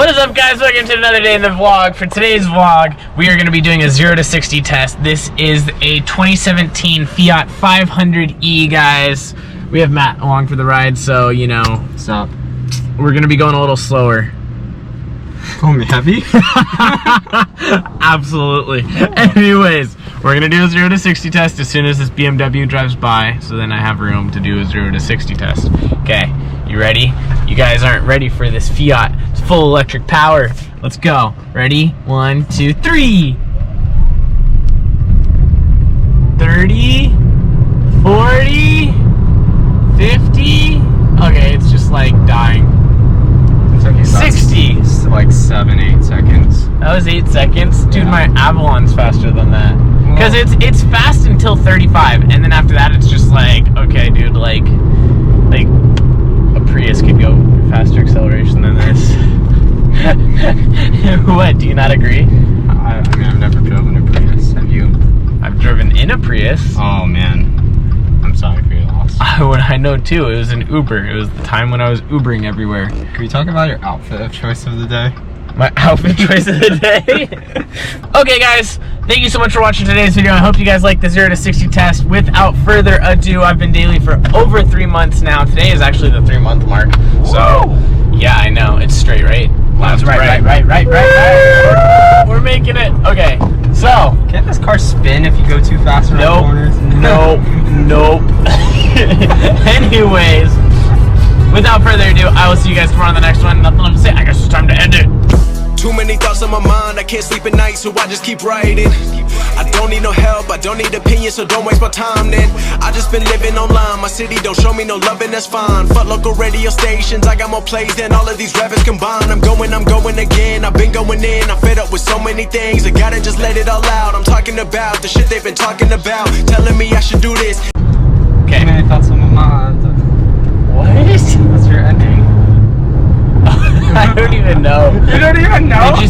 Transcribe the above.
What is up, guys? Welcome to another day in the vlog. For today's vlog, we are going to be doing a 0 to 60 test. This is a 2017 Fiat 500e, guys. We have Matt along for the ride, so, you know, stop. We're going to be going a little slower. Call me heavy? Absolutely. Anyways, we're going to do a 0 to 60 test as soon as this BMW drives by, so then I have room to do a 0 to 60 test. Okay, you ready? You guys aren't ready for this Fiat. It's full electric power. Let's go. Ready? 1, 2, 3. 30, 40, 50. Okay, it's just like dying. It's okay, 60. It's like 7-8 seconds. That was 8 seconds. Dude, my Avalon's faster than that. Because it's fast until 35, and then after that it's just like, okay, dude, like a Prius could go faster acceleration than this. What, do you not agree? I mean, I've never driven a Prius. Have you? I've driven in a Prius. Oh, man. I'm sorry for your loss. I know too. It was an Uber. It was the time when I was Ubering everywhere. Can we talk about your outfit of choice of the day? My outfit choice of the day? Okay, guys. Thank you so much for watching today's video. I hope you guys like the 0 to 60 test. Without further ado, I've been daily for over 3 months now. Today is actually the 3-month mark. So, yeah, I know. It's straight, right? That's right. We're making it. Okay, so. Can't this car spin if you go too fast around corners? Nope. Anyways, without further ado, I will see you guys tomorrow on the next one. Nothing left to say. I guess it's time to end it. Too many thoughts on my mind, I can't sleep at night, so I just keep writing. I don't need no help, I don't need opinions, so don't waste my time then. I just been living online, my city don't show me no loving, that's fine. Fuck local radio stations, I got more plays than all of these rappers combined. I'm going again, I've been going in, I'm fed up with so many things. I gotta just let it all out, I'm talking about the shit they've been talking about, telling me I should do this. Okay. Too many thoughts on my mind. What? What's your ending? I don't even know. You don't even know?